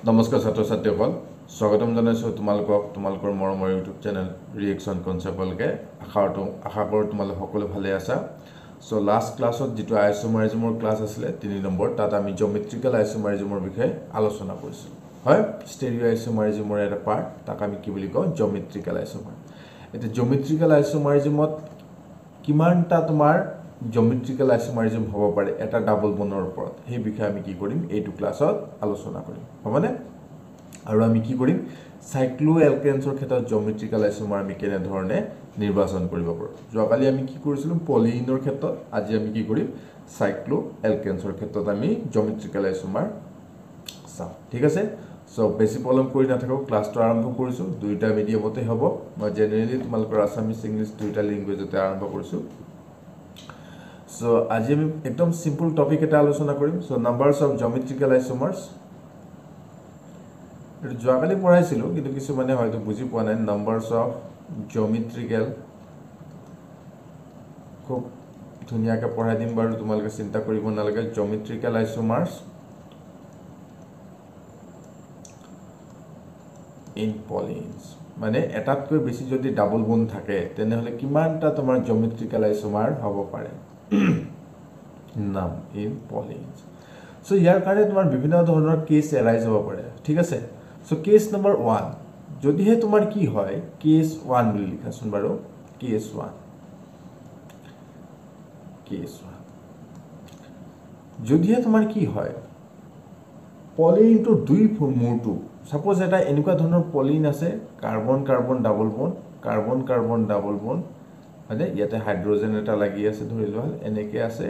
নমস্কাৰ ছাত্ৰ ছাত্ৰীসকল স্বাগতম জনাইছো তোমালোকৰ মৰমৰ ইউটিউব চেনেল ৰিএকশন কনসেপ্টলৈকে আশা কৰো তোমালোক সকলো ভালে আছা সো লাষ্ট ক্লাছত যেটো আইসোমাৰিজমৰ ক্লাস আছিল 3 নম্বৰ তাত আমি জিওমেট্ৰিক্যাল আইসোমাৰিজমৰ বিষয়ে আলোচনা কৰিছিল হয় স্টেৰিও আইসোমাৰিজমৰ এটা পাৰ্ট তাক আমি কি বুলি কওঁ জিওমেট্ৰিক্যাল আইসোমাৰ এটা জিওমেট্ৰিক্যাল আইসোমাৰিজমত কিমানটা তোমাৰ জিওমেট্ৰিক্যাল আইসোমাৰিজম হ'ব পাৰে এটা ডাবল বনৰ ওপৰত সেই বিষয়ে আমি কি কৰিম এইটো ক্লাছত আলোচনা কৰিম হবনে আৰু আমি কি কৰিম সাইক্লো এলকেনছৰ ক্ষেত্ৰত জিওমেট্ৰিক্যাল আইসোমাৰ আমি কেনে ধৰণে নিৰ্বাচন কৰিব পাৰো যোৱাকালি আমি কি কৰিছিলো পলিইনৰ ক্ষেত্ৰত আজি আমি কি কৰিম সাইক্লো এলকেনছৰ ক্ষেত্ৰত আমি জিওমেট্ৰিক্যাল আইসোমাৰ চাম ঠিক আছে সো বেছি প্ৰবলেম কৰি নাথাকো ক্লাছটো আৰম্ভ কৰিছো দুইটা মিডিয়ামতে হ'ব মই জেনাৰেলি তোমালোকৰ আসামিজ ইংলিশ দুইটা ল্যাঙ্গুৱেজতে আৰম্ভ কৰিছো So, আজি আমি একদম সিম্পল টপিক এটা আলোচনা কৰিম সো নাম্বাৰস অফ জিওমেট্ৰিক্যাল আইসোমাৰ্স এটো যোৱাকালি পঢ়াইছিলো কিন্তু কিছু মানে হয়তো বুজি পোৱা নাই নাম্বাৰস অফ জিওমেট্ৰিক্যাল খুব ধুনিয়াকে পঢ়াই দিম বাৰু তোমালোকে চিন্তা কৰিব নালাগে জিওমেট্ৰিক্যাল আইসোমাৰ্স ইন পলিনস মানে এটাতকৈ বেছি যদি ডাবল বন্ড থাকে তেনেহলে কিমানটা তোমাৰ জিওমেট্ৰিক্যাল আইসোমাৰ হ'ব পাৰে নাম ইন পলিনস সো ইয়াৰ কাৰণে তোমাৰ বিভিন্ন ধৰণৰ কেস এৰাইজ হ'ব পাৰে ঠিক আছে সো কেস নম্বৰ 1 যদিহে তোমাৰ কি হয় কেস 1 বুলি লিখাছোন বাৰু কেস 1 যদিহে তোমাৰ কি হয় পলিনটো দুই মূৰটো সাপোজ এটা এনেকুৱা ধৰণৰ পলিন আছে carbon carbon double bond carbon carbon double bond মানে ইয়াতে হাইড্ৰোজেন এটা লাগি আছে ধৰি লোৱা এনেকে আছে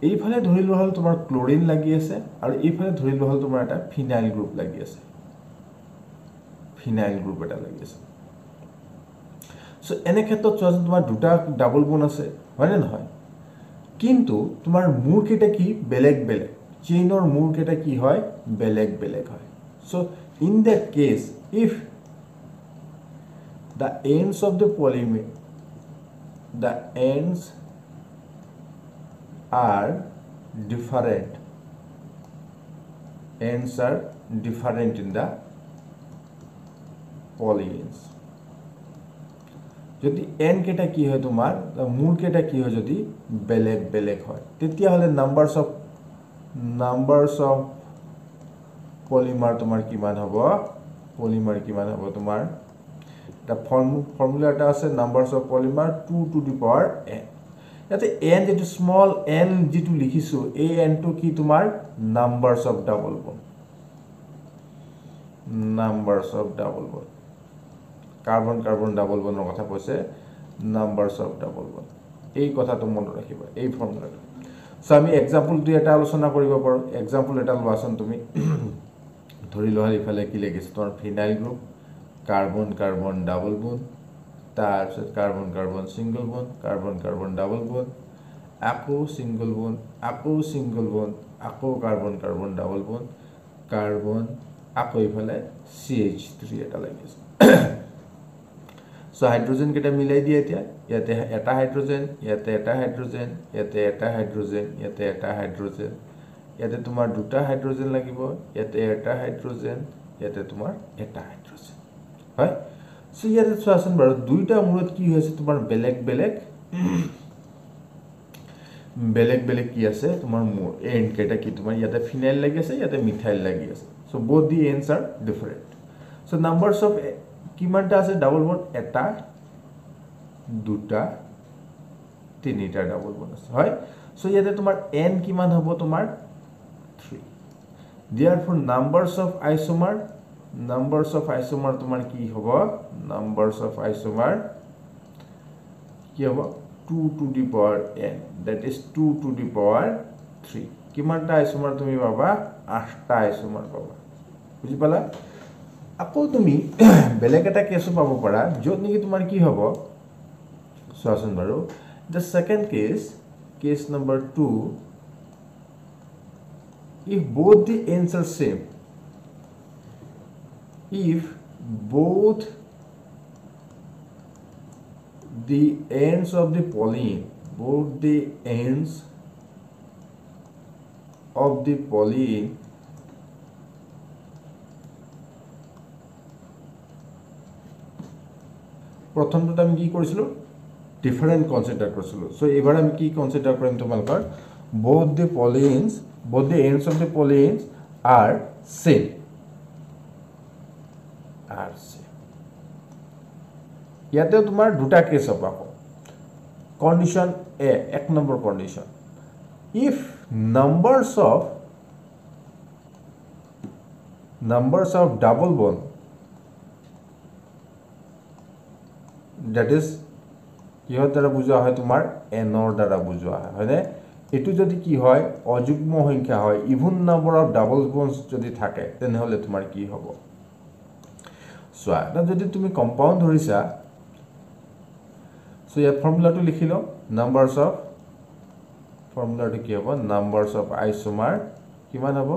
এইফালে ধৰি লোৱা হল তোমাৰ ক্লোৰিন লাগি আছে আৰু এইফালে ধৰি লোৱা হল তোমাৰ এটা ফিনাইল গ্ৰুপ লাগি আছে ফিনাইল গ্ৰুপ এটা লাগি আছে সো এনে ক্ষেত্ৰত চোৱাচোন তোমাৰ দুটা ডাবল বন্ড আছে হয় নে নহয় কিন্তু তোমাৰ মূৰ কেটা কি বেলেগ বেলেগ চেইনৰ মূৰ কেটা কি হয় বেলেগ বেলেগ হয় so in that case if the ends of the polymer are different in the polyens যদি n কেটা কি হয় তোমাৰ মূল কেটা কি হয় যদি বেলেগ বেলেগ হয় তেতিয়া হলে নাম্বাৰস অফ পলিমাৰ তোমাৰ কিমান হ'ব তোমাৰ The formula এটা আছে numbers of polymer 2 to the power n ইয়াতে n যেটো small n যেটো লিখিছো এই n টো কি তোমাৰ numbers of double bond carbon carbon double বন্ডৰ কথা কৈছে numbers of double bond এই কথাটো মনত ৰাখিবা এই ফৰ্মুলাটো সো আমি এক্সাম্পল দুই এটা আলোচনা কৰিব পাৰো এক্সাম্পল এটা লোৱাছন তুমি ধৰি লোৱা ইফালে কি লাগিছে তোমাৰ phenyl group carbon carbon double bond তাৰপিছত carbon carbon single bond carbon carbon double bond আকৌ সিঙ্গল বন্ড আকৌ carbon carbon double bond carbon আকৌ ইফালে CH3 এটা লাগিছে সো হাইড্ৰোজেন কেটা মিলাই দিয়া এতিয়া ইয়াতে এটা হাইড্ৰোজেন ইয়াতে এটা হাইড্ৰোজেন ইয়াতে এটা হাইড্ৰোজেন ইয়াতে এটা হাইড্ৰোজেন ইয়াতে তোমাৰ দুটা হাইড্ৰোজেন লাগিব ইয়াতে এটা হাইড্ৰোজেন ইয়াতে তোমাৰ এটা হাইড্ৰোজেন হয় সো ইয়াতে চোৱাচোন বাৰু দুইটা মূৰত কি হৈছে তোমাৰ বেলেগ বেলেগ কি আছে তোমাৰ মূৰ এন্ড কেটা কি তোমাৰ ইয়াতে ফিনাইল লাগি আছে ইয়াতে মিথাইল লাগি আছে so both the ends are different so numbers of কিমানটা আছে ডাবল বন্ড এটা দুটা তিনিটা ডাবল বন্ড আছে হয় সো ইয়াতে তোমাৰ n কিমান হ'ব তোমাৰ 3 therefore numbers of isomer তোমাৰ কি হ'ব numbers of isomer কি হ'ব 2 to the power n that is 2 to the power 3 কিমানটা আইসোমাৰ তুমি পাবা 8টা আইসোমাৰ পাবা বুজি পালা আকৌ তুমি বেলেগ এটা কেসও পাব পাৰা যত নেকি তোমাৰ কি হ'ব চোৱাচোন বাৰু the second case number 2 if both the ends are same if both the ends of the polyene প্ৰথমটোত আমি কি কৰিছিলোঁ ডিফাৰেণ্ট কনচিডাৰ কৰিছিলোঁ সো এবাৰ আমি কি কনচিডাৰ কৰিম তোমালোকৰ both the ends of the polyins are same ইয়াতে তোমাৰ দুটা কেস হ'ব আকৌ কন্ডিশন এ এক number condition if numbers of double bond that is কিহৰ দ্বাৰা বুজোৱা হয় তোমাৰ এনৰ দ্বাৰা বুজোৱা হয় হয়নে এটো যদি কি হয় অযুগ্ম সংখ্যা হয় even number of double bonds যদি থাকে তেনেহলে তোমাৰ কি হ'ব সো এটা যদি তুমি কম্পাউন্ড ধৰিছা সো ইয়াত ফৰ্মুলাটো লিখি লও নাম্বাৰস অফ ফৰ্মুলাটো কি হ'ব নাম্বাৰস অফ আইসোমাৰ কিমান হ'ব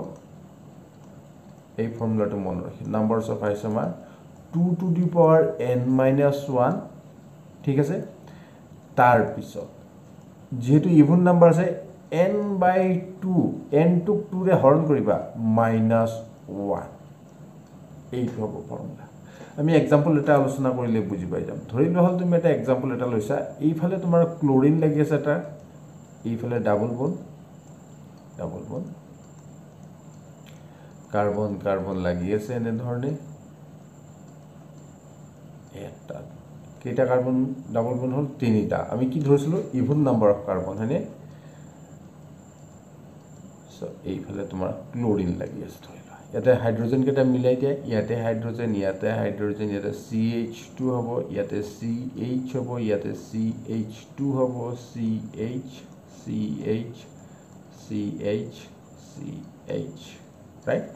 এই ফৰ্মুলাটো মন ৰাখি নাম্বাৰস of আইসোমাৰ 2 to the power n minus 1 ঠিক আছে তাৰ পিছত যেহেতু ইভেন নাম্বাৰ আছে n by 2 n to 2 ৰে হৰণ কৰিবা minus 1 এইটো হ'ব ফৰ্মুলা আমি এক্সাম্পল এটা আলোচনা কৰিলে বুজি পাই যাম ধৰি লোৱা হল তুমি এটা এক্সাম্পল এটা লৈছা এইফালে তোমাৰ ক্লোৰিন লাগি আছে এটা এইফালে ডাবল বন্ড কাৰ্বন কাৰ্বন লাগি আছে এনে ধৰণে এটা কেইটা কাৰ্বন ডাবল বন্ড হল তিনিটা আমি কি ধৰিছিলো ইভেন নাম্বাৰ অফ কাৰ্বন হয়নে সো এইফালে তোমাৰ ক্লোৰিন লাগি আছে ধৰি লোৱা ইয়াতে হাইড্ৰোজেন কেটা মিলাই দিয়া ইয়াতে হাইড্ৰোজেন ইয়াতে CH2 হ'ব ইয়াতে CH হ'ব ইয়াতে CH2 হ'ব CH right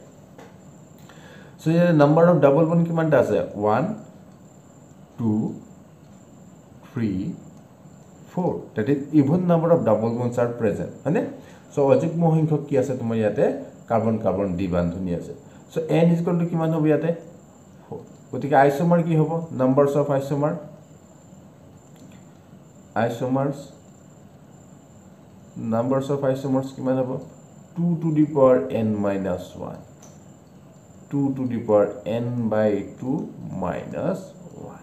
so here number of double bond কিমানটা আছে 1 2 3 4 that is even number of double bonds are present হয়নে সো অযুগ্ম সংখ্যক কি আছে তোমাৰ ইয়াতে কাৰ্বন কাৰ্বন দ্বি বান্ধনী আছে সো n = কিমান হ'ব ইয়াতে 4 গতিকে আইসোমাৰ কি হ'ব নাম্বাৰস অফ আইসোমাৰ্স কিমান হ'ব 2 to the power n minus 1 2 to the power n by 2 minus 1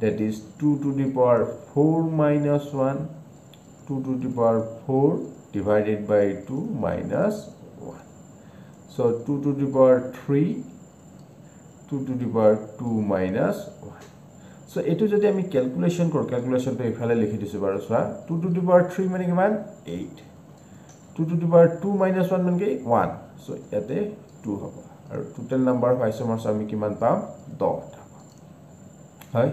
that is 2 to the power 4 minus 1 2 to the power 4 divided by 2 minus 1 so 2 to the power 3 2 to the power 2 minus 1 so etu jodi ami calculation kor calculation to ifale likhi disu baru swa 2 to the power 3 mane kiman 8 2 to the power 2 minus 1 mane 1 so ete 2 hobo aru total number of isomers ami kiman paam 10 hoy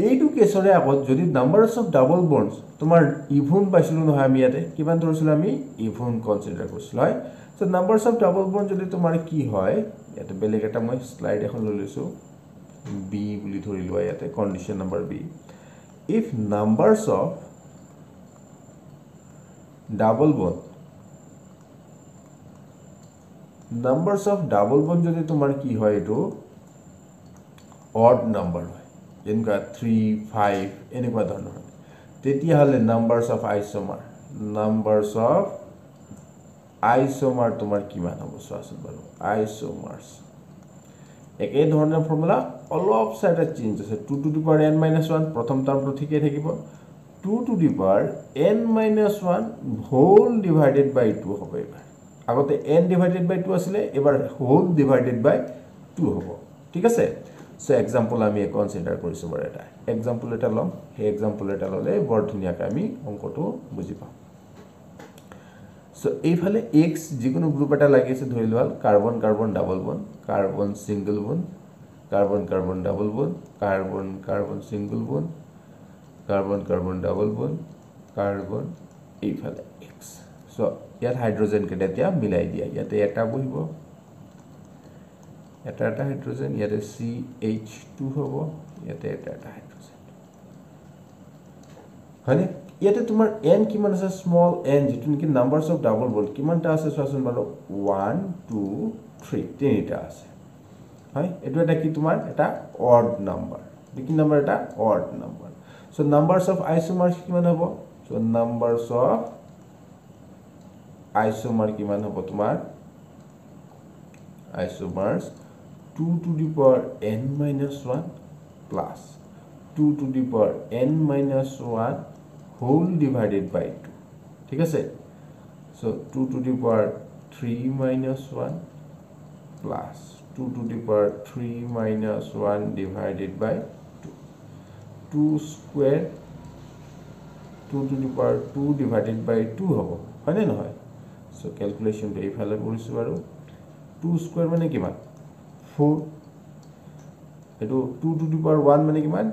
এইটো কেছৰে আগত যদি নাম্বাৰস of double bonds তোমাৰ even পাইছিলো নহয় আমি ইয়াতে কিমান ধৰিছিল আমি ইভেন কনসিডাৰ কৰিছিল হয় সো নাম্বাৰস অফ ডাবল বন্ড যদি তোমাৰ কি হয় ইয়াতে বেলেগ এটা মই স্লাইড এখন লৈ লৈছো বি বুলি ধৰি লোৱা ইয়াতে condition number B if numbers of double bond যদি তোমাৰ কি হয় এটো অড নাম্বাৰ হয় যেনকা 3 5 এনেকুৱা ধৰণৰ তেতিয়া হলে নাম্বাৰস অফ আইসোমাৰ তোমাৰ কিমান হ'ব চোৱাচোন বাৰু আইসোমাৰ্স একে ধৰণৰ ফৰ্মুলা অলপ সাইডে চেঞ্জ আছে 2 to the power n minus 1 প্ৰথম টাৰ্মটো ঠিকই থাকিব 2 to the power n minus 1 whole divided by 2 হ'ব এবাৰ আগতে n divided by 2 আছিল এবাৰ whole divided by 2 হ'ব ঠিক আছে সো এক্সাম্পল আমি কনসিডাৰ কৰিছো বৰ এটা এক্সাম্পল এটা লম হে এক্সাম্পল এটা ললে বৰ ধুনিয়াকৈ আমি অংকটো বুজি পাম সো এইফালে x যিকোনো গ্ৰুপ এটা লাগি আছে ধৰি লোৱা carbon carbon double bond carbon single bond carbon carbon double bond carbon carbon single bond carbon carbon double bond carbon এইফালে x সো ইয়াত হাইড্ৰোজেন কেটা এতিয়া মিলাই দিয়া ইয়াতে এটা বহিব এটা হাইড্ৰোজেন ইয়াতে CH2 হ'ব ইয়াতে এটা হাইড্ৰোজেন হয়নে ইয়াতে তোমাৰ n কিমান আছে স্মল n যেটো নেকি নাম্বাৰস অফ ডাবল বন্ড কিমানটা আছে চোৱাচোন বাৰু 1 2 3 তিনিটা আছে হয় এটো এটা কি তোমাৰ এটা অড নাম্বাৰ কি নাম্বাৰ এটা অড নাম্বাৰ সো নাম্বাৰস অফ আইসোমাৰ্স কিমান হ'ব সো নাম্বাৰস অফ আইসোমাৰ কিমান হ'ব তোমাৰ আইসোমাৰ্স 2 to the power n minus 1 plus 2 to the power n minus 1 whole divided by 2 ঠিক আছে so 2 to the power 3 minus 1 plus 2 to the power 3 minus 1 divided by 2 2 square 2 to the power 2 divided by 2 হব হয়নে নহয় so calculation টো এইফালে কৰিছো আৰু 2 square মানে কিমান 4 এটো 2 to the power 1 মানে কিমান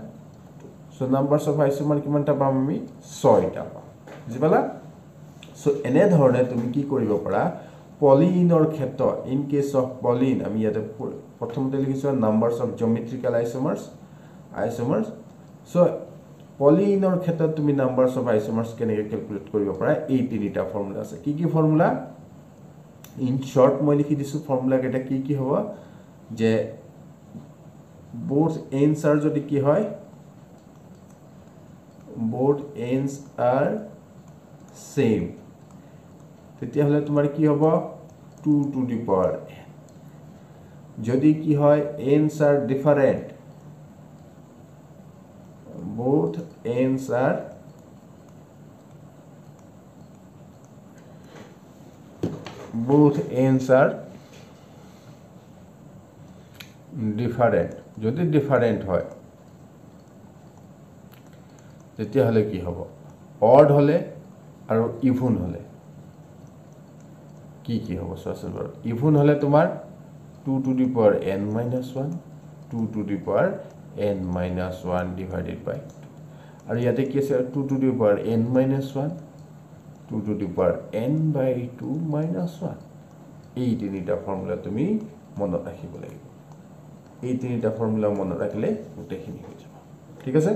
so numbers of isomer কিমানটা পাম আমি 6টা পাম বুজিপালা so এনে ধৰণে তুমি কি কৰিব পাৰা পলিনৰ ক্ষেত্ৰত in case of polyene আমি ইয়াতে প্ৰথমতে লিখিছো numbers of geometrical isomers so পলিনৰ ক্ষেত্ৰত তুমি numbers of isomers কেনেকৈ ক্যালকুলেট কৰিব পাৰা এই তিনিটা ফৰ্মুলা আছে কি কি ফৰ্মুলা in short মই লিখি দিছো ফৰ্মুলা কেটা কি কি হ'ব যে both ends are যদি কি হয় both ends are same তেতিয়া হলে তোমাৰ কি হ'ব 2 to the power n যদি কি হয় ends are different both ends are different যদি different হয় তেতিয়া হলে কি হ'ব odd হলে আৰু even হলে কি কি হ'ব চোৱাচোন বাৰু even হলে তোমাৰ 2 to the power n minus 1 2 to the power n minus 1 divided by 2 আৰু ইয়াতে কি আছে 2 to the power n minus 1 2 to the power n by 2 minus 1 এই তিনিটা ফৰ্মুলা তুমি মনত ৰাখিব লাগিব এই তিনিটা ফৰ্মুলা মনত ৰাখিলে গোটেইখিনি হৈ যাব ঠিক আছে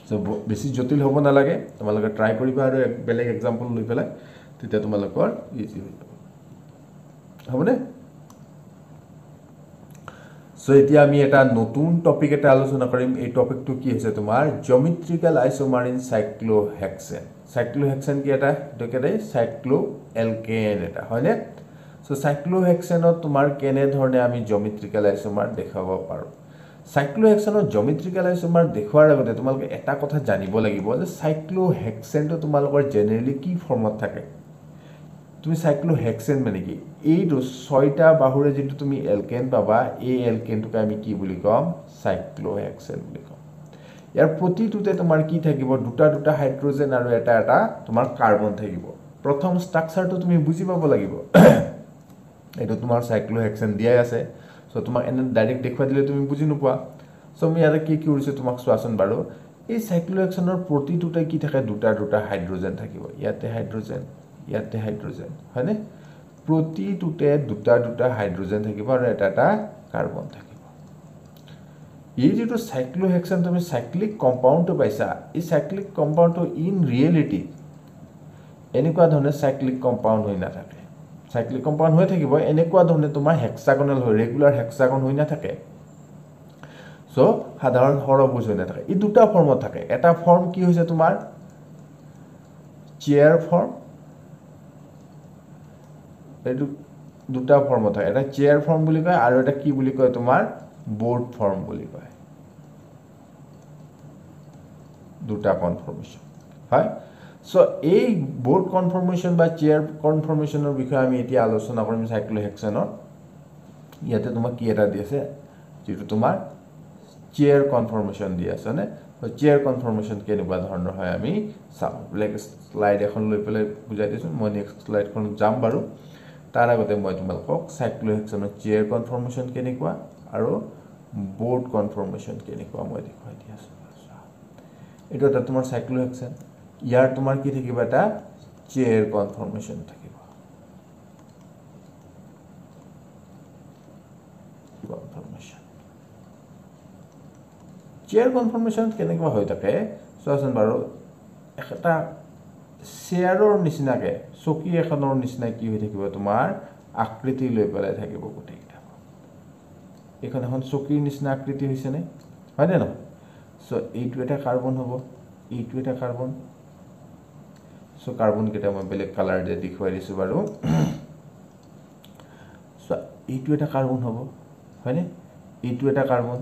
সো বেছি জটিল হ'ব না লাগে তোমালোকে ট্রাই কৰিবা আৰু এক বেলেগ एग्जांपल লৈ পেলাই তেতিয়া তোমালোকৰ ইজি হৈ যাব হবনে সো এতিয়া আমি এটা নতুন টপিক এটা আলোচনা কৰিম এই টপিকটো কি হৈছে তোমাৰ জিওমেট্ৰিক্যাল আইসোমাৰ ইন সাইক্লোহেক্সেন কি এটা দেখেৰে সাইক্লোএলকেন এটা হয়নে সো সাইক্লোহেক্সেনত তোমাৰ কেনে ধৰণে আমি জিওমেট্ৰিক্যাল আইসোমাৰ দেখাব পাৰো সাইক্লোহেক্সেনৰ জিওমেট্ৰিক্যাল আইসোমাৰ দেখুৱাৰ আগতে তোমালোকে এটা কথা জানিব লাগিব যে সাইক্লোহেক্সেনটো তোমালোকৰ জেনাৰেলি কি ফৰ্মত থাকে তুমি সাইক্লোহেক্সেন মানে কি এই ছয়টা বাহুৰে যেটো তুমি এলকেন পাবা এই এলকেনটোকে আমি কি বুলি কম সাইক্লোহেক্সেন বুলি কম ইয়াৰ প্ৰতিটোতে তোমাৰ কি থাকিব দুটা দুটা হাইড্ৰোজেন আৰু এটা এটা তোমাৰ কাৰ্বন থাকিব প্ৰথম ষ্ট্ৰাকচাৰটো তুমি বুজি পাব লাগিব এটো তোমাৰ সাইক্লোহেক্সেন দিয়াই আছে সো তোমাক এনে ডাইৰেক্ট দেখুৱা দিলে তুমি বুজি নোপোৱা সো আমি ইয়াতে কি কৰিছে তোমাক চোৱাচোন বাৰু এই সাইক্লোহেক্সেনৰ প্ৰতিটোতে কি থাকে দুটা দুটা হাইড্ৰোজেন থাকিব ইয়াতে হাইড্ৰোজেন হয়নে প্ৰতিটোতে দুটা দুটা হাইড্ৰোজেন থাকিব আৰু এটা এটা কাৰ্বন থাকিব এই যেটো সাইক্লোহেক্সেন তুমি সাইক্লিক কম্পাউণ্ডটো পাইছা এই সাইক্লিক কম্পাউণ্ডটো ইন ৰিয়েলিটি এনেকুৱা ধৰণে সাইক্লিক কম্পাউণ্ড হৈ নাথাকে সাইক্লিক কম্পাউণ্ড হৈ থাকিব এনেকুৱা ধৰণে তোমাৰ হেক্সাগোনাল হৈ ৰেগুলাৰ হেক্সাগন হৈ নাথাকে সো সাধাৰণ হৰভুজ হৈ নাথাকে এই দুটা ফৰ্মত থাকে এটা ফৰ্ম কি হৈছে তোমাৰ চেয়াৰ ফৰ্ম এটো দুটা ফৰ্ম থাকে এটা চেয়াৰ ফৰ্ম বুলি কয় আৰু এটা কি বুলি কয় তোমাৰ বোৰ্ড ফৰ্ম বুলি কয় দুটা কনফৰ্মেশন হয় সো এই বোৰ্ড কনফৰ্মেশন বা চেয়াৰ কনফৰ্মেশনৰ বিষয়ে আমি এতিয়া আলোচনা কৰিম সাইক্লোহেক্সেনৰ ইয়াতে তোমাক কি এটা দি আছে যেটো তোমাৰ চেয়াৰ কনফৰ্মেশন দি আছে নে তো চেয়াৰ কনফৰ্মেশন কেনেকুৱা ধৰণৰ হয় আমি চাম ব্লেক স্লাইড এখন লৈ পেলাই বুজাই দিছো মই নেক্সট স্লাইডখন যাম বাৰু তাৰ আগতে মই তোমালোকক সাইক্লোহেক্সেনৰ চেয়াৰ কনফৰ্মেশন কেনেকুৱা আৰু বোৰ্ড কনফৰ্মেশন কেনেকুৱা মই দেখুৱাই দি আছো এটো এটা তোমাৰ সাইক্লোহেক্সেন ইয়াৰ তোমাৰ কি থাকিব এটা চেয়াৰ কনফৰ্মেশন থাকিব চেয়াৰ কনফৰ্মেশন কেনেকুৱা হৈ থাকে চোৱাচোন বাৰু এটা চেয়াৰৰ নিচিনাকে চকী এখনৰ নিচিনা কি হৈ থাকিব তোমাৰ আকৃতি লৈ পেলাই থাকিব গোটেইটা এখন এখন চকীৰ নিচিনা আকৃতি হৈছে নে হয়নে নহয় সো এইটো এটা কাৰ্বন হ'ব এইটো এটা কাৰ্বন সো কাৰ্বন কেটা মই বেলেগ কালাৰ দে দেখুৱাই দিছো বাৰু সো এইটো এটা কাৰ্বন হ'ব হয়নে এইটো এটা কাৰ্বন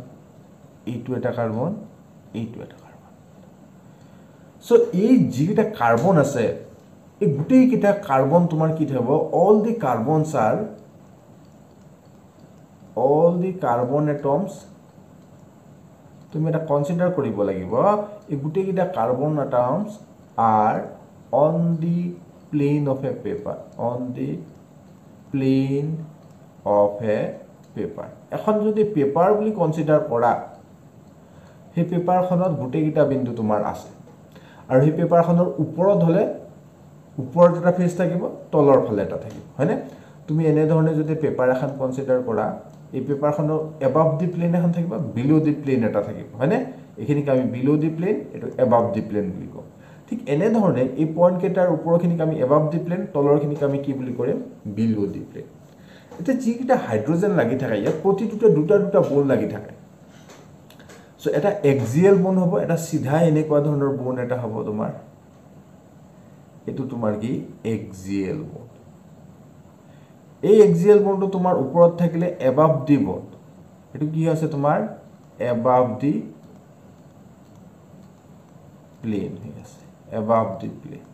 এইটো এটা কাৰ্বন সো এই যিটা কাৰ্বন আছে এই গুটেই কিটা কাৰ্বন তোমাৰ কি থাকিব all the carbon atoms তুমি এটা কনসিডাৰ কৰিব লাগিব এই গুটেই কিটা carbon atoms are on the plane of a paper এখন যদি পেপাৰ বুলি কনসিডাৰ কৰা সেই পেপাৰখনত গুটেই কিটা বিন্দু তোমাৰ আছে আৰু সেই পেপাৰখনৰ ওপৰত হলে ওপৰত এটা ফেজ থাকিব তলৰ ফালে এটা থাকিব হয়নে তুমি এনে ধৰণে যদি পেপাৰ এখন কনসিডাৰ কৰা এই পেপাৰখনৰ above the plane এখন থাকিব below the plane এটা থাকিব হয়নে এখিনিক আমি below the plane এটো above the plane বুলি কওঁ ঠিক এনে ধৰণে এই পইণ্ট কেটাৰ ওপৰখিনিক আমি above the plane তলৰখিনিক আমি কি বুলি কৰিম below the plane এটা যিকিটা হাইড্ৰোজেন লাগি থাকে ইয়াত প্ৰতিটোতে দুটা দুটা বল লাগি থাকে সো এটা এক্সিয়েল বন হ'ব এটা সিধা এনেকুৱা ধৰণৰ বন এটা হ'ব তোমাৰ এটো তোমাৰ কি এক্সিয়েল বন এই এক্সিয়েল বনটো তোমাৰ ওপৰত থাকিলে above the বন এটো কি আছে তোমাৰ above the plane আছে above the plane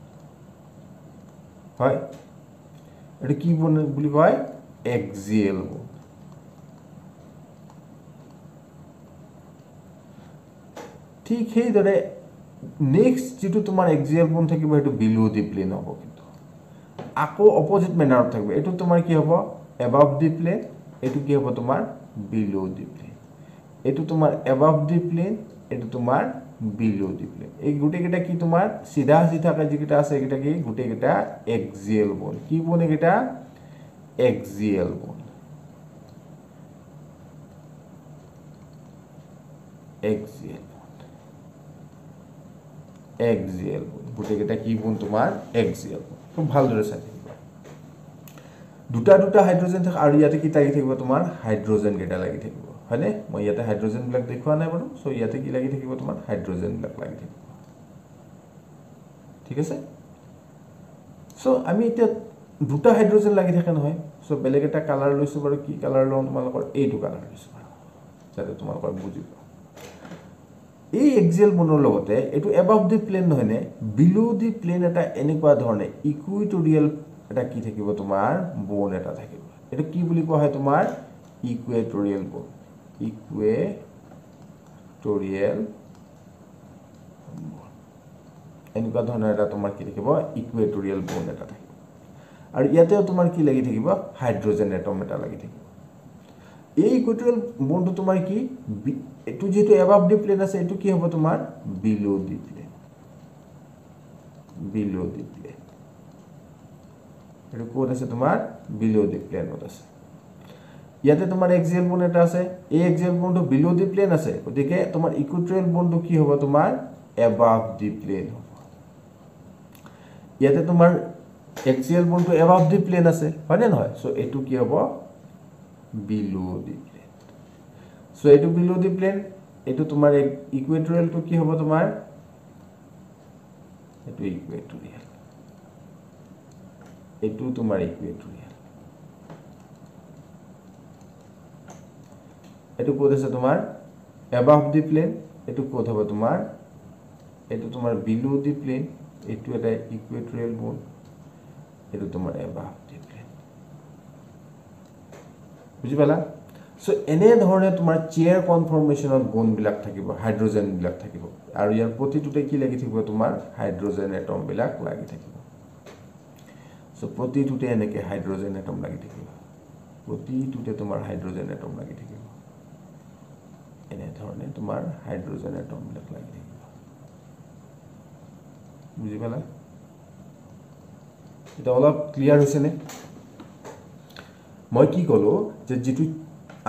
হয় এটো কি বন বুলি কয় এক্সিয়েল বন ঠিক সেই দৰে নেক্সট যেটো তোমাৰ এক্সিয়েল বন থাকিব এটো বিলো দি প্লেন হ'ব কিন্তু আকো অপোজিট ম্যানাৰত থাকিব এটো তোমাৰ কি হ'ব above the plane এটো কি হ'ব তোমাৰ below the plane এটো তোমাৰ above the plane এটো তোমাৰ below the plane এই গুটে কেটা কি তোমাৰ সিধা সিধা কা যিকিটা আছে এটা কি গুটে কেটা এক্সিয়েল বন কি বন এটা এক্সিয়েল বন এক্সিয়েল গুটে কেটা কি বন তোমাৰ এক্সিয়েল খুব ভালদৰে চাই থাকিবা দুটা দুটা হাইড্ৰোজেন থাকে আৰু ইয়াতে কি লাগি থাকিব তোমাৰ হাইড্ৰোজেন কেটা লাগি থাকিব হয়নে মই ইয়াতে হাইড্ৰোজেন ব্লক দেখুৱা নাই বাৰু সো ইয়াতে কি লাগি থাকিব তোমাৰ হাইড্ৰোজেন ব্লক লাগি থাকিব ঠিক আছে সো আমি এতিয়া দুটা হাইড্ৰোজেন লাগি থাকে নহয় সো বেলেগ এটা কালাৰ লৈছো বাৰু কি কালাৰ লওঁ তোমালোকৰ এইটো কালাৰ লৈছো বাৰু যাতে তোমালোকৰ বুজিব এই এক্সিয়েল বনৰ লগতে এটো above the plane নহয় নে below the plane এটা এনেকুৱা ধৰণে ইকুইটোৰিয়েল এটা কি থাকিব তোমাৰ বন এটা থাকিব এটো কি বুলি কোৱা হয় তোমাৰ ইকুইটোৰিয়েল বন এনেকুৱা ধৰণৰ এটা তোমাৰ কি থাকিব ইকুইটোৰিয়েল বন এটা থাকিব আৰু ইয়াতেও তোমাৰ কি লাগি থাকিব হাইড্ৰোজেন এটম এটা লাগি থাকিব এই ইকুইটোৰিয়েল বনটো তোমাৰ কি এটো যেটো above the plane আছে এটো কি হ'ব তোমাৰ below the plane এটো কোড আছে তোমাৰ below the plane আছে ইয়াতে তোমাৰ এক্সিয়েল বন এটা আছে এই এক্সিয়েল বনটো below the plane আছে গতিকে তোমাৰ ইকুইটোৰিয়েল বনটো কি হ'ব তোমাৰ above the plane হ'ব ইয়াতে তোমাৰ এক্সিয়েল বনটো above the plane আছে হয় নে নহয় সো এটো কি হ'ব below the plane সো এটো below the plane এটো তোমাৰ ইকুইটোৰিয়েল তো কি হ'ব তোমাৰ এটো ইকুইটোৰিয়েল এটো তোমাৰ ইকুইটোৰিয়েল এটো কোড আছে তোমাৰ above the plane এটো কোড হ'ব তোমাৰ এটো তোমাৰ below the plane এটো এটা ইকুইটোৰিয়েল বন এটো তোমাৰ above the plane বুজি পালা সো এনে ধৰণে তোমাৰ চেয়াৰ কনফৰ্মেশনত বন বিলাক থাকিব হাইড্ৰোজেন বিলাক থাকিব আৰু ইয়াৰ প্ৰতিটোতে কি লাগি থাকিব তোমাৰ হাইড্ৰোজেন এটম বিলাক লাগি থাকিব সো প্ৰতিটোতে এনেকে হাইড্ৰোজেন এটম লাগি থাকিব প্ৰতিটোতে তোমাৰ হাইড্ৰোজেন এটম লাগি থাকিব এনে ধৰণে তোমাৰ হাইড্ৰোজেন এটম বিলাক লাগি থাকিব বুজি পালা এটা অলপ ক্লিয়াৰ হৈছে নে মই কি কলো যে যেটো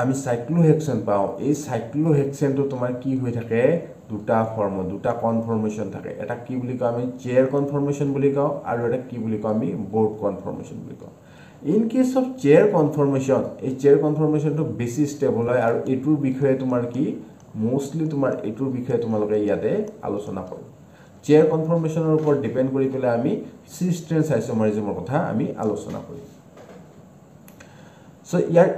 আমি সাইক্লোহেক্সেন পাও এই সাইক্লোহেক্সেনটো তোমাৰ কি হৈ থাকে দুটা ফৰ্ম দুটা কনফৰ্মেশন থাকে এটা কি বুলি কওঁ আমি চেয়াৰ কনফৰ্মেশন বুলি কওঁ আৰু এটা কি বুলি কওঁ আমি বোৰ্ড কনফৰ্মেশন বুলি কওঁ ইন কেস অফ চেয়াৰ কনফৰ্মেশন এই চেয়াৰ কনফৰ্মেশনটো বেছি ষ্টেবল হয় আৰু এটোৰ বিষয়ে তোমাৰ কি মোস্টলি তোমাৰ এটোৰ বিষয়ে তোমালোকে ইয়াতে আলোচনা কৰিম চেয়াৰ কনফৰ্মেশনৰ ওপৰত ডিপেন্ড কৰি পেলাই আমি সিস্টেন্স আইসোমাৰিজমৰ কথা আমি আলোচনা কৰিম সো ইয়াৰ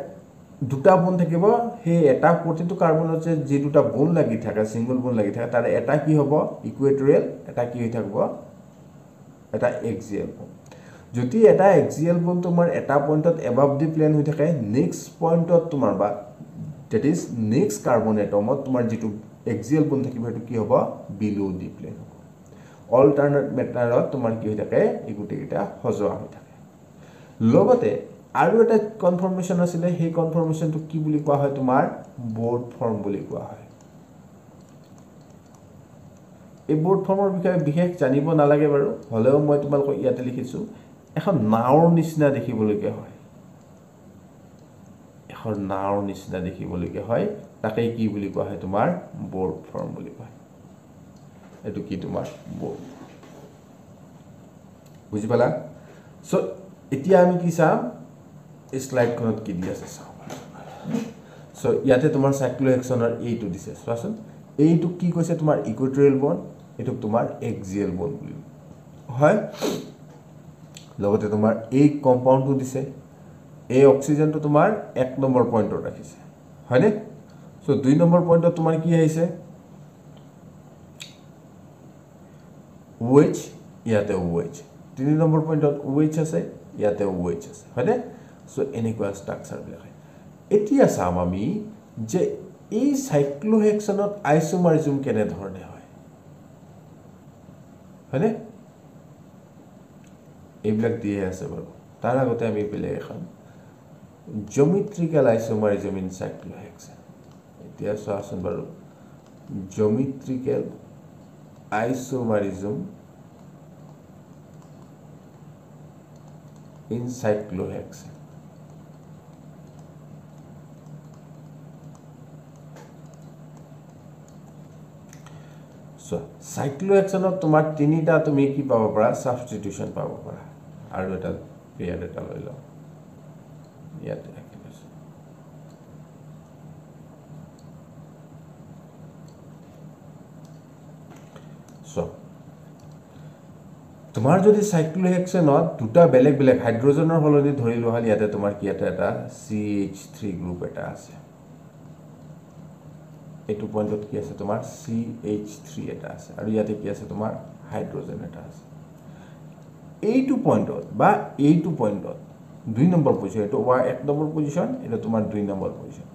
দুটা বন থাকিব সেই এটা প্ৰতিটো কাৰ্বনত যে যি দুটা বন লাগি থাকে সিঙ্গল বন লাগি থাকে তাৰে এটা কি হ'ব ইকুৱেটৰিয়েল এটা কি হৈ থাকিব এটা এক্সিয়েল বন যদি এটা এক্সিয়েল বন তোমাৰ এটা পইণ্টত এবাভ দি প্লেন হৈ থাকে নেক্সট পইণ্টত তোমাৰ বা that is next carbon atomত তোমাৰ যেটো এক্সিয়েল বন থাকিব হেতু কি হ'ব বিলো দি প্লেন হ'ব অল্টাৰনেট মেটাৰত তোমাৰ কি হৈ থাকে এই গুটেকিটা হজোৱা হৈ থাকে লগতে আৰু এটা কনফৰ্মেশন আছিল সেই কনফৰ্মেশনটো কি বুলি কোৱা হয় তোমাৰ বোৰ্ড ফৰ্ম বুলি কোৱা হয় এই বোৰ্ড ফৰ্মৰ বিষয়ে বিশেষ জানিব নালাগে বাৰু হলেও মই তোমালোকক ইয়াতে লিখিছো এখন নাওৰ নিচিনা দেখিবলৈকে হয় এখন নাওৰ নিচিনা দেখিবলৈকে হয় তাকে কি বুলি কোৱা হয় তোমাৰ বোৰ্ড ফৰ্ম বুলি কোৱা হয় এটো কি তোমাৰ বোৰ্ড বুজি পালা সো এতিয়া আমি কি চাম এই স্লাইড খনত কি দি আছে চাও সো ইয়াতে তোমাৰ সাইক্লোহেক্সনৰ এইটো দিছে চোৱাচোন এইটো কি কৈছে তোমাৰ ইকুৱেটৰিয়েল বন এটো তোমাৰ এক্সিয়েল বন বুলি হয় লগতে তোমাৰ এই কম্পাউণ্ডটো দিছে এই অক্সিজেনটো তোমাৰ 1 নম্বৰ পইণ্টত ৰাখিছে হয়নে সো 2 নম্বৰ পইণ্টত তোমাৰ কি আহিছে OH ইয়াতে OH 3 নম্বৰ পইণ্টত OH আছে ইয়াতে OH আছে হয়নে সো এনেকুৱা ষ্ট্ৰাকচাৰ বিলাক এতিয়া চাম আমি যে এই সাইক্লোহেক্সনত আইসোমাৰিজম কেনে ধৰণে হয় হয়নে এইবিলাক দিয়ে আছে বাৰু তাৰ আগতে আমি বেলেগ এখন geometrical isomerism in cyclohexane এতিয়া চোৱাচোন বাৰু geometrical isomerism in cyclohexane so cyclohexane তোমাৰ তিনিটা তুমি কি পাব পাৰা সাবস্টিটিউশন পাব পাৰা আৰু এটা পেয়াৰ এটা লৈ লও ইয়াতে ৰাখিছো সো তোমাৰ যদি সাইক্লোহেক্সেনত দুটা বেলেগ বেলেগ হাইড্ৰোজেনৰ হলনি ধৰি লোৱা হল ইয়াতে তোমাৰ কি এটা CH3 গ্ৰুপ এটা আছে এটো পইণ্টত কি আছে তোমাৰ CH3 এটা আছে আৰু ইয়াতে কি আছে তোমাৰ হাইড্ৰোজেন এটা আছে এইটো পইণ্টত বা এইটো পইণ্টত 2 নম্বৰ পজিশন এটো 1 নম্বৰ পজিশন এটা তোমাৰ 2 নম্বৰ পজিশন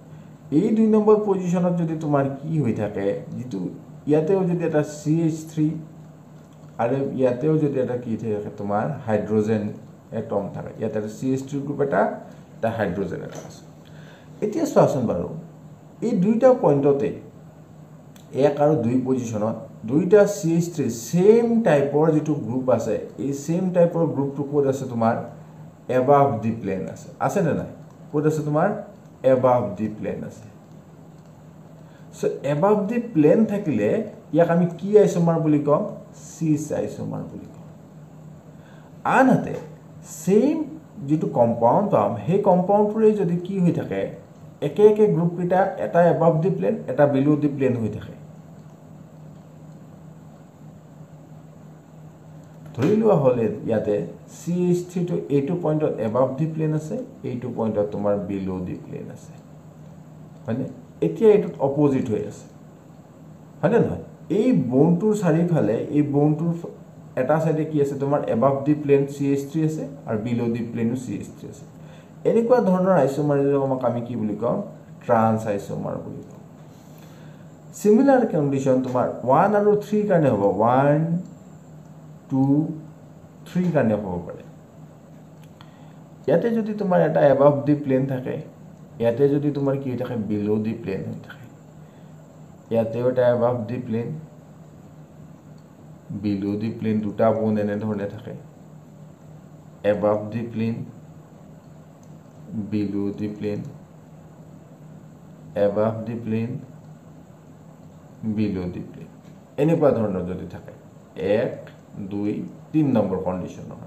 এই 2 নম্বৰ পজিশনত যদি তোমাৰ কি হৈ থাকে যেটো ইয়াতেও যদি এটা CH3 আৰু ইয়াতেও যদি এটা কি থাকে তোমাৰ হাইড্ৰোজেন এটম থাকে ইয়াতে CH3 গ্ৰুপ এটা হাইড্ৰোজেন এটা আছে এতিয়া চোৱাচোন বাৰু এই দুইটা পইণ্টতে 1 আৰু 2 পজিশনত দুইটা CH3 সেম টাইপৰ যেটো গ্ৰুপ আছে এই সেম টাইপৰ গ্ৰুপটো কোড আছে তোমাৰ above the plane আছে না নাই কোড আছে তোমাৰ above the plane আছে সো above the plane থাকিলে ইয়াক আমি কি আইসোমাৰ বুলি কম cis আইসোমাৰ বুলি কম আনহাতে সেম যেটো কম্পাউণ্ড পাম সেই কম্পাউণ্ডটোৰে যদি কি হৈ থাকে একে একে গ্ৰুপ কিটা এটা above the plane এটা below the plane হৈ থাকে ধৰি লোৱা হলে ইয়াতে CH3 to এইটো পইণ্টত above the plane আছে এইটো পইণ্টত তোমাৰ below the plane আছে মানে এতিয়া এইটো অপোজিট হৈ আছে হয়নে নহয় এই বনটোৰ চাৰিফালে এই বনটোৰ এটা সাইডে কি আছে তোমাৰ above the plane CH3 আছে আৰু below the plane CH3 আছে এনেকুৱা ধৰণৰ আইসোমাৰিজমক আমি কি বুলি কম ট্ৰান্স আইসোমাৰ বুলি কম সিমিলাৰ কন্ডিশন তোমাৰ 1 আৰু 3 কাৰণে হ'ব 1 2 3 কাৰণে হ'ব পাৰে ইয়াতে যদি তোমাৰ এটা above the plane থাকে ইয়াতে যদি তোমাৰ কি হৈ থাকে below the plane হৈ থাকে ইয়াতে এটা above the plane below the plane দুটা বন এনে ধৰণে থাকে above the plane below the plane above the plane below the plane এনেকুৱা ধৰণৰ যদি থাকে 1 2 3 নম্বৰ কন্ডিশনৰ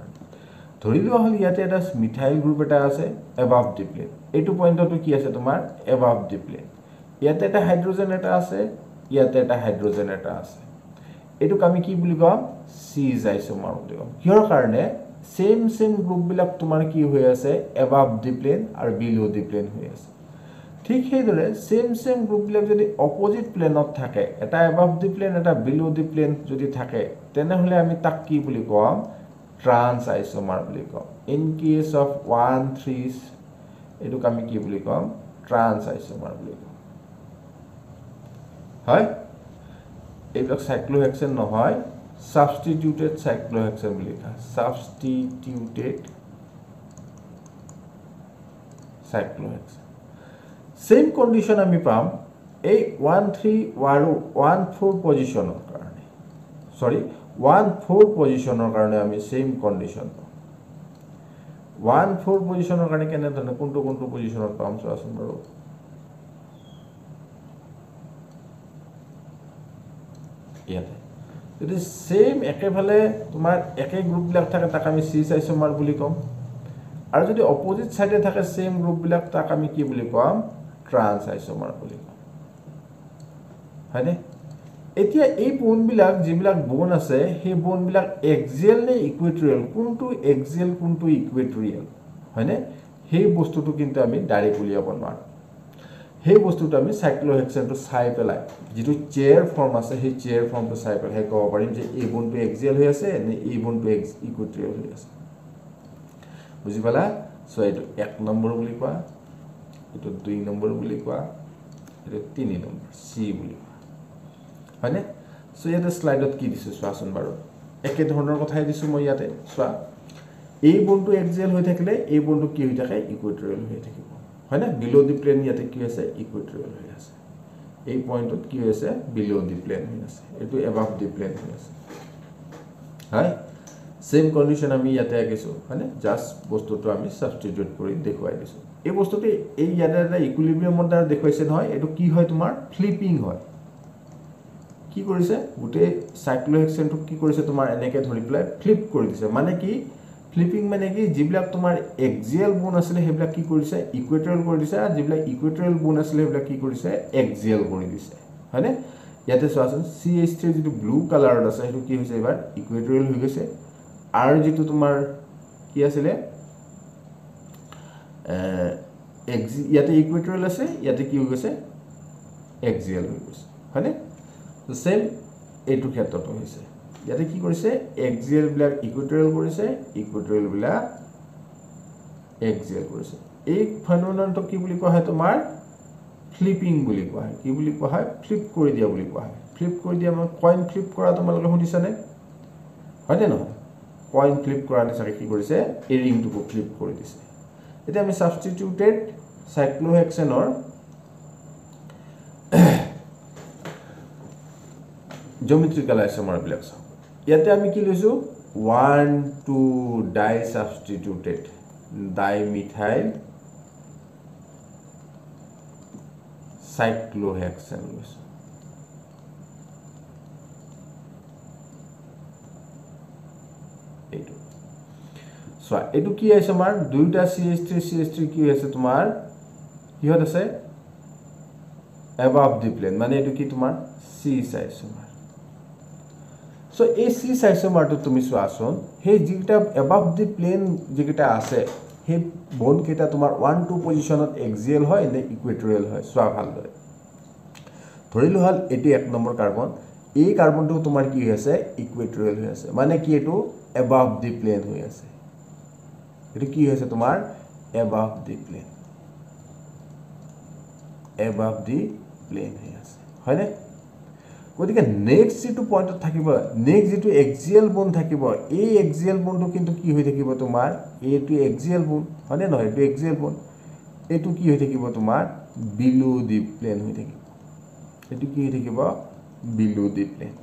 ধৰি লোৱা হল ইয়াতে এটা মিথাইল গ্ৰুপ এটা আছে above the plane এইটো পইণ্টটো কি আছে তোমাৰ above the plane ইয়াতে এটা হাইড্ৰোজেন এটা আছে ইয়াতে এটা হাইড্ৰোজেন এটা আছে এটোক আমি কি বুলি কম cis আইসোমাৰ বুলি কম কিহৰ কাৰণে সেম গ্ৰুপ বিলাক তোমাৰ কি হৈ আছে above the plane আৰু below the plane হৈ আছে ঠিক সেইদৰে সেম গ্ৰুপবিলাক যদি অপোজিট প্লেনত থাকে এটা এবাভ দি প্লেন এটা বিলো দি প্লেন যদি থাকে তেনেহলে আমি তাক কি বুলি কম ট্ৰান্স আইসোমাৰ বুলি কম ইন কেস অফ 1 3 এটুক আমি কি বুলি কম ট্ৰান্স আইসোমাৰ বুলি কম হয় এইবিলাক সাইক্লোহেক্সেন নহয় সাবস্টিটিউটেড সাইক্লোহেক্সেন বুলি লিখা সাবস্টিটিউটেড সাইক্লোহেক্সেন সেম কন্ডিশন আমি পাম এই 1 3 আৰু 1 4 পজিশনৰ কাৰণে সৰি 1 4 পজিশনৰ কাৰণে আমি সেম কন্ডিশন পাম 1 4 পজিশনৰ কাৰণে কেনে ধৰণে কোনটো পজিশনত পাম চোৱাচোন বাৰু ইয়াতে যদি সেম একেভালে তোমাৰ একে গ্ৰুপবিলাক থাকে তাক আমি সিস আইসোমাৰ বুলি কম আৰু যদি অপোজিট সাইডে থাকে সেম গ্ৰুপবিলাক তাক আমি কি বুলি কম ট্ৰান্স আইসোমাৰ বুলি কম হয়নে এতিয়া এই বোনবিলাক যিবিলাক বোন আছে সেই বোনবিলাক এক্সিয়েল নে ইকুৱেটৰিয়েল কোনটো এক্সিয়েল কোনটো ইকুৱেটৰিয়েল হয়নে সেই বস্তুটো কিন্তু আমি ডাইৰেক্ট উলিয়াব নোৱাৰো সেই বস্তুটো আমি সাইক্লোহেক্সেনটো চাই পেলাই যেটো চেয়াৰ ফৰ্ম আছে সেই চেয়াৰ ফৰ্মটো চাই পেলাই ক'ব পাৰিম যে এই বোনটো এক্সিয়েল হৈ আছে নে এই বোনটো ইকুৱেটৰিয়েল হৈ আছে বুজি পালা সো এইটো 1 নম্বৰ বুলি কোৱা এইটো 2 নম্বৰ বুলি কোৱা এইটো 3 নম্বৰ সি বুলি কোৱা হয়নে সো ইয়াতে স্লাইডত কি দিছো চোৱাচোন বাৰু একে ধৰণৰ কথাই দিছো মই ইয়াতে চোৱা এই বোনটো এক্সিয়েল হৈ থাকিলে এই বোনটো কি হৈ থাকে ইকুৱেটৰিয়েল হৈ থাকিব হয়নে বিলো দি প্লেন ইয়াতে কি আছে ইকুৱেটৰিয়েল হৈ আছে এই পইণ্টত কি হৈছে বিলো দি প্লেন হৈ আছে এটো এবাভ দি প্লেন হৈ আছে হয় সেম কন্ডিশন আমি ইয়াতে আকিছো হয়নে জাস্ট বস্তুটো আমি সাবস্টিটিউট কৰি দেখুৱাই দিছো এই বস্তুটো এই ইয়াতে এটা ইকুইলিব্ৰিয়ামৰ দ্বাৰা দেখুৱাইছে নহয় এটো কি হয় তোমাৰ ফ্লিপিং হয় কি কৰিছে গুটে সাইক্লোহেক্সেনটো কি কৰিছে তোমাৰ এনেকে ধৰি প্লাই ফ্লিপ কৰি দিছে মানে কি ফ্লিপিং মানে কি যিবিলাক তোমাৰ এক্সিয়েল বোন আছিল হেবিলাক কি কৰিছে ইকুৱেটৰিয়েল কৰি দিছে আৰু যিবিলাক ইকুৱেটৰিয়েল বোন আছিল হেবিলাক কি কৰিছে এক্সিয়েল কৰি দিছে হয়নে ইয়াতে চোৱাচোন CH3 যেটো ব্লু কালাৰত আছে হেতু কি হৈছে এবাৰ ইকুৱেটৰিয়েল হৈ গৈছে আৰু যেটো তোমাৰ কি আছিল ইয়াতে ইকুৱেটৰিয়েল আছে ইয়াতে কি হৈ গৈছে এক্সিয়েল হৈ গৈছে হয়নে তো সেম এইটো ক্ষেত্ৰটো হৈছে ইয়াতে কি কৰিছে এক্সিয়েল বিলাক ইকুৱেটৰিয়েল কৰিছে ইকুৱেটৰিয়েল বিলাক এক্সিয়েল কৰিছে এই ফেনোমেননটো কি বুলি কোৱা হয় তোমাৰ ফ্লিপিং বুলি কোৱা হয় কি বুলি কোৱা হয় ফ্লিপ কৰি দিয়া বুলি কোৱা হয় ফ্লিপ কৰি দিয়া মানে কইন ফ্লিপ কৰা তোমালোকে শুনিছানে হয়নে নহয় কইন ফ্লিপ কৰা নিচিনাকৈ কি কৰিছে এই ৰিংটোকো ফ্লিপ কৰি দিছে এতিয়া আমি সাবস্টিটিউটেড সাইক্লোহেক্সেনৰ জিওমেট্ৰিকেল আইসোমাৰ বিলাক চাও ইয়াতে আমি কি লৈছো 1 2 ডাই সাবস্টিটিউটেড ডাইমিথাইল সাইক্লোহেক্সেন লৈছো এইটো সো এটো কি আইসোমাৰ দুইটা CH3 কি আছে তোমাৰ কিহত আছে above the plane মানে এটো কি তোমাৰ cis আইসোমাৰ সো এই cis আইসোমাৰটো তুমি চোৱাচোন হে যিটা above the plane যিটা আছে হে বন কেটা তোমাৰ 1 2 পজিশনত এক্সিয়েল হয় নে ইকুৱেটৰিয়েল হয় চোৱা ভালদৰে ধৰিলো হল এটি 1 নম্বৰ কাৰ্বন এই কাৰ্বনটো তোমাৰ কি হৈ আছে ইকুৱেটৰিয়েল হৈ আছে মানে কি এটো above the plane হৈ আছে এটো কি হৈছে তোমাৰ above the plane above the plane হৈ আছে হয়নে গতিকে নেক্সট যেটো পইণ্টত থাকিব নেক্সট যেটো এক্সিয়েল বোন থাকিব এই এক্সিয়েল বোনটো কিন্তু কি হৈ থাকিব তোমাৰ এইটো এক্সিয়েল বোন হয়নে নহয় এইটো এক্সিয়েল বোন এইটো কি হৈ থাকিব তোমাৰ বিলো দি প্লেন হৈ থাকিব এইটো কি হৈ থাকিব বিলো দি প্লেন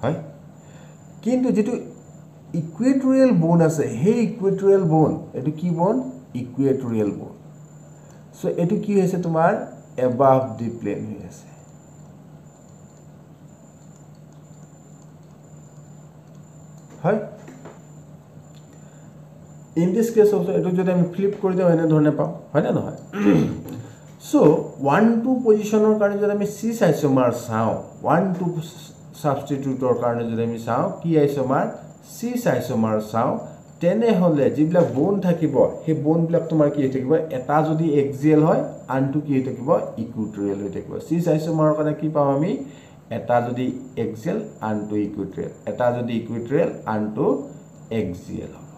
হয় কিন্তু যেটো ইকুৱেটৰিয়েল বোন আছে সেই ইকুৱেটৰিয়েল বোন এটো কি বোন ইকুৱেটৰিয়েল বোন সো এটো কি হৈছে তোমাৰ above the plane হৈ আছে হয় in this case also এটো যদি আমি ফ্লিপ কৰি দিও এনে ধৰণে পাও হয় না নহয় সো 1 2 পজিশনৰ কাৰণে যদি আমি cis আইসোমাৰ চাও 1 2 সাবস্টিটিউটৰ কাৰণে যদি আমি চাও কি আইসোমাৰ cis আইসোমাৰ চাও তেনেহলে যিবিলাক বোন থাকিব সেই বোনবিলাক তোমাৰ কি হৈ থাকিব এটা যদি এক্সিয়েল হয় আনটো কি হৈ থাকিব ইকুইটৰিয়েল হৈ থাকিব সিস আইসোমাৰৰ কাৰণে কি পাম আমি এটা যদি এক্সিয়েল আনটো ইকুইটৰিয়েল এটা যদি ইকুইটৰিয়েল আনটো এক্সিয়েল হ'ব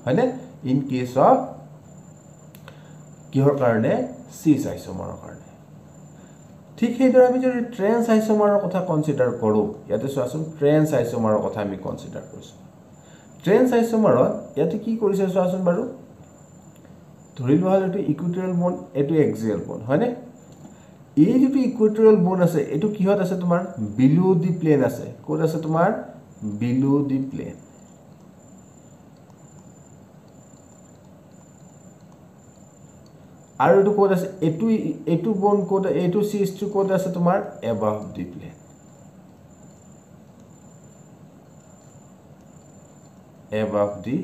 হয়নে ইন কেস অফ কিহৰ কাৰণে সিস আইসোমাৰৰ কাৰণে ঠিক সেইদৰে আমি যদি ট্ৰেন্স আইসোমাৰৰ কথা কনসিডাৰ কৰো ইয়াতে চোৱাচোন ট্ৰেন্স আইসোমাৰৰ কথা আমি কনসিডাৰ কৰিছো ট্ৰেন্স আইসোমাৰত ইয়াতে কি কৰিছে চোৱাচোন বাৰু ধৰি লোৱা এটো ইকুইটৰিয়েল বন্ড এটো এক্সিয়েল বন্ড হয়নে এই যেটো ইকুইটৰিয়েল বন্ড আছে এটো কিহত আছে তোমাৰ বিলো দি প্লেন আছে কোড আছে তোমাৰ বিলো দি প্লেন আৰু এটো কোড আছে এটো বন্ড কোড এটো CH2 কোড আছে তোমাৰ above the plane above the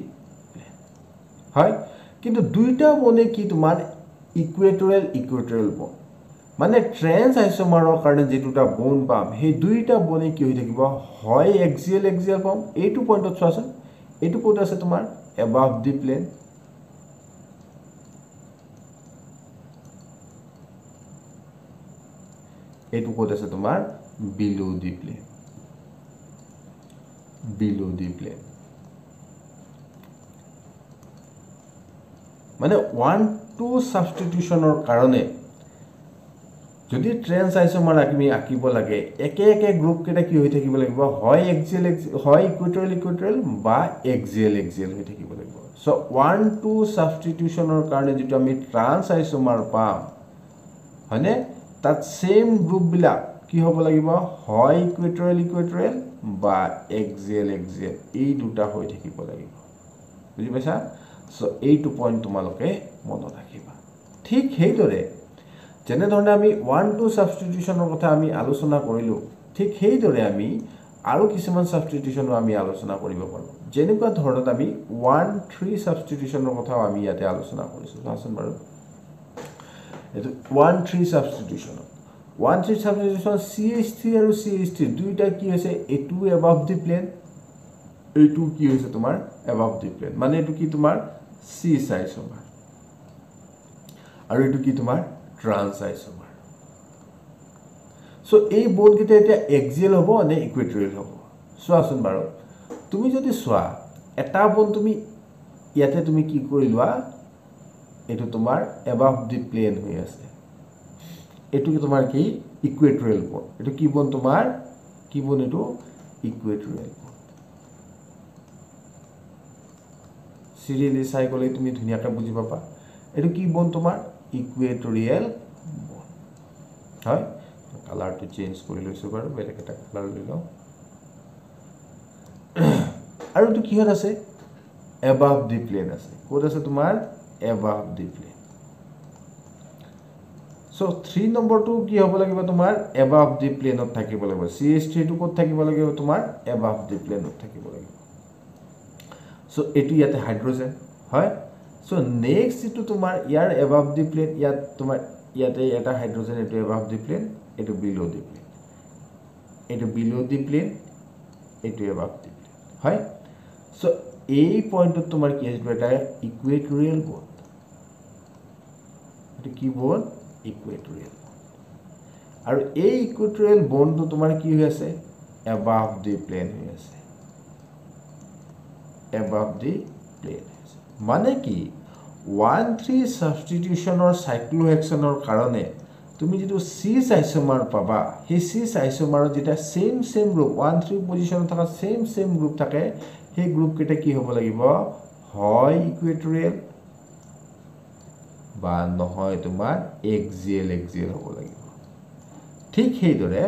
plane হয় কিন্তু দুইটা বনে কি তোমাৰ ইকুইটৰিয়েল বন মানে ট্ৰেন্স আইসোমাৰৰ কাৰণে যে দুটা বন পাম সেই দুইটা বনে কি হৈ থাকিব হয় এক্সিয়েল পাম এইটো পইণ্টত চোৱাচোন এইটো কোড আছে তোমাৰ above the plane এইটো কোড আছে তোমাৰ below the plane মানে 1-2 সাবস্টিটিউশনৰ কাৰণে যদি ট্ৰেন্স আইসোমাৰ আমি আকিব লাগে একে একে গ্ৰুপ কেটা কি হৈ থাকিব লাগিব হয় এক্সিয়েল হয় ইকুইটৰিয়েল বা এক্সিয়েল হৈ থাকিব লাগিব সো 1-2 সাবস্টিটিউশনৰ কাৰণে যেটো আমি ট্ৰান্স আইসোমাৰ পাম হয়নে তাত সেম গ্ৰুপ বিলাক কি হ'ব লাগিব হয় ইকুইটৰিয়েল বা এক্সিয়েল এই দুটা হৈ থাকিব লাগিব বুজি পাইছা সো এইটো পইণ্ট তোমালোকে মনত ৰাখিবা ঠিক হেইদৰে যেনে ধৰণে আমি 1-2 সাবস্টিটিউশনৰ কথা আমি আলোচনা কৰিলো ঠিক হেইদৰে আমি আৰু কিছুমান সাবস্টিটিউশন আমি আলোচনা কৰিব পাৰো যেনেকুৱা ধৰণত আমি 1-3 সাবস্টিটিউশনৰ কথা আমি ইয়াতে আলোচনা কৰিছো চাচোন বাৰু এটো 1-3 সাবস্টিটিউশন 1-3 সাবস্টিটিউশন CH3 আৰু CH3 দুইটা কি হৈছে এটু above the plane এইটো কি হৈছে তোমাৰ above the plane মানে এটো কি তোমাৰ সিস আইসোমাৰ আৰু এটো কি তোমাৰ ট্ৰান্স আইসোমাৰ সো এই বন্ড কেটা এটা এক্সিয়েল হ'ব নে ইকুইটৰিয়েল হ'ব চোৱাচোন বাৰু তুমি যদি চোৱা এটা বন্ড তুমি ইয়াতে তুমি কি কৰি লোৱা এটো তোমাৰ above the plane হৈ আছে এটো কি তোমাৰ কি ইকুইটৰিয়েল বন্ড এটো কি বন্ড তোমাৰ কি বন্ড এটো ইকুইটৰিয়েল সিৰিয়ালি চাই গলে তুমি ধুনিয়াকৈ বুজি পাবা এটো কি বন তোমাৰ ইকুইটৰিয়েল বন হয় কালাৰটো চেঞ্জ কৰি লৈছো বাৰু বেলেগ এটা কালাৰ লৈ লও আৰু তো কিহত আছে above the plane আছে কোড আছে তোমাৰ above the plane সো 3 নম্বৰটো কি হ'ব লাগিব তোমাৰ above the plane ত থাকিব লাগিব CH3 টো ক'ত থাকিব লাগিব তোমাৰ above the plane ত থাকিব লাগিব সো এটো ইয়াতে হাইড্ৰোজেন হয় সো নেক্সট ইটো তোমাৰ ইয়াৰ above the plane ইয়াত তোমাৰ ইয়াতে এটা হাইড্ৰোজেন এটো above the plane এটো below the plane এটো below the plane এটো above the plane হয় সো এই পইণ্টত তোমাৰ কি আছে এটা ইকুইটৰিয়েল বন্ড এটো কি বন্ড ইকুইটৰিয়েল আৰু এই ইকুইটৰিয়েল বন্ডটো তোমাৰ কি হৈ আছে above the plane হৈ আছে above the plane মানে কি 1-3 সাবস্টিটিউশনৰ সাইক্লোহেক্সনৰ কাৰণে তুমি যেটো সিস আইসোমাৰ পাবা হে সিস আইসোমাৰৰ যেটা সেম গ্ৰুপ 1-3 পজিশনত থকা সেম গ্ৰুপ থাকে হে গ্ৰুপ কেটা কি হ'ব লাগিব হয় ইকুইটৰিয়েল বা নহয় তোমাৰ এক্সিয়েল হ'ব লাগিব ঠিক হেইদৰে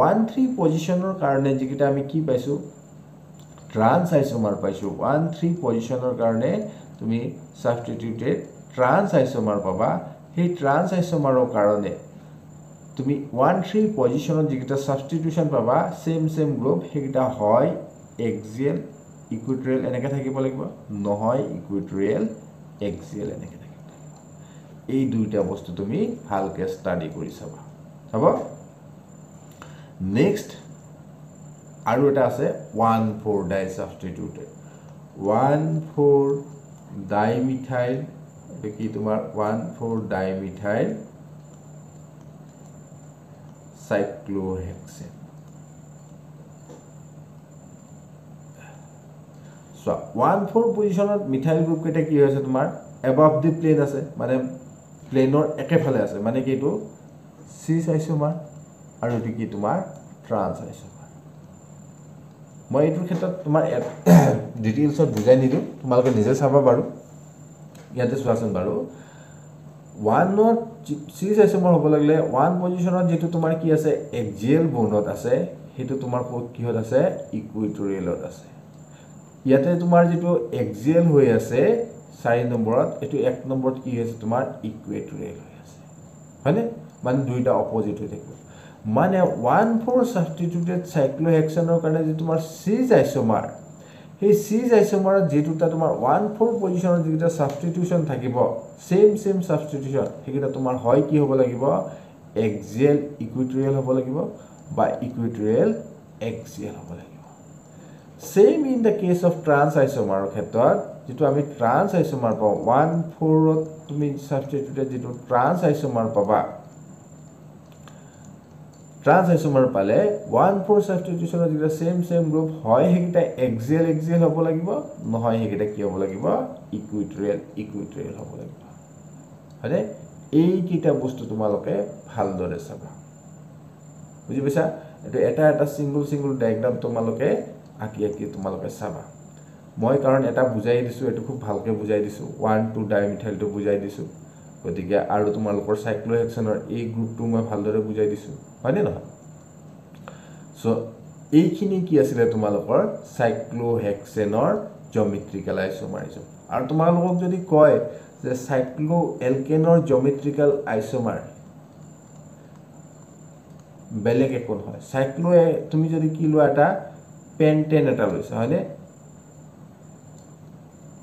1-3 পজিশনৰ কাৰণে যেটা আমি কি পাইছো ট্ৰান্স আইসোমাৰ পাইছো 1-3 পজিশনৰ কাৰণে তুমি সাবস্টিটিউটেড ট্ৰান্স আইসোমাৰ পাবা সেই ট্ৰান্স আইসোমাৰৰ কাৰণে তুমি 1-3 পজিশনত যেটা সাবস্টিটিউশন পাবা সেম গ্ৰুপ হেগিটা হয় এক্সিয়েল ইকুইটৰিয়েল এনেকে থাকিব লাগিব নহয় ইকুইটৰিয়েল এক্সিয়েল এনেকে থাকিব এই দুইটা বস্তু তুমি ভালকে ষ্টাডি কৰি চাবা হ'ব নেক্সট আৰু এটা আছে 1,4 ডাই সাবস্টিটিউটেড 1,4-dimethyl এটা কি তোমার 1,4-dimethyl cyclohexane so 1,4 পজিশনত মিথাইল গ্ৰুপ কেটা কি হৈছে তোমাৰ above the plane আছে মানে প্লেনৰ একেফালে আছে মানে কি এটো cis isomer আৰু এটো কি তোমাৰ trans isomer মই এটোৰ ক্ষেত্ৰত তোমাৰ ডিটেইলছত বুজাই নিদু তোমালোকে নিজে চাবা বাৰু ইয়াতে চোৱাচোন বাৰু 1 নত cis isomer হ'ব লাগিলে 1 পজিশনত যেটো তোমাৰ কি আছে axial bondত আছে হেতু তোমাৰ কিহত আছে ইকুইটৰিয়েলত আছে ইয়াতে তোমাৰ যেটো axial হৈ আছে 4 নম্বৰত এটো 1 নম্বৰত কি আছে তোমাৰ ইকুইটৰিয়েল হৈ আছে হয়নে মানে দুইটা অপোজিট হৈ থাকে মানে 1,4 সাবস্টিটিউটেড সাইক্লোহেক্সেনৰ কাৰণে যে তোমাৰ cis isomer এই cis isomer যেটোটা তোমাৰ 1,4 পজিশনত যেটা সাবস্টিটিউশন থাকিব সেম সাবস্টিটিউশন হেকিটা তোমাৰ হয় কি হ'ব লাগিব axial ইকুইটৰিয়েল হ'ব লাগিব বা ইকুইটৰিয়েল axial হ'ব লাগিব same in the case of trans isomer ক্ষেত্ৰত যেটো আমি trans isomer পাও 1,4 ত তুমি সাবস্টিটিউটেড যেটো trans isomer পাবা trans isomer পালে 1,4 সাবস্টিটিউশনৰ যেটা সেম গ্ৰুপ হয় হেকিটা axial হ'ব লাগিব নহয় হেকিটা কি হ'ব লাগিব ইকুইটৰিয়েল হ'ব লাগিব হয়নে এই কিটা বস্তু তোমালোকে ভালদৰে চাবা বুজি পাইছা এটা সিঙ্গল ডায়াগ্ৰাম তোমালোকে আকি তোমালোকে চাবা মই কাৰণ এটা বুজাই দিছো এটো খুব ভালকে বুজাই দিছো 1,2 ডাইমিথাইল টো বুজাই দিছো গতিকে আৰু তোমালোকৰ সাইক্লোহেক্সেনৰ এই গ্ৰুপটো মই ভালদৰে বুজাই দিছো হয়নে নহয় সো এইখিনি কি আছিল তোমালোকৰ সাইক্লোহেক্সেনৰ জিওমেট্ৰিক্যাল আইসোমাৰিজম আৰু তোমালোকক যদি কয় যে সাইক্লোএলকেনৰ জিওমেট্ৰিক্যাল আইসোমাৰ বেলেগ একোন হয় সাইক্লো তুমি যদি কি লোৱা এটা পেন্টেন এটা লৈছা হয়নে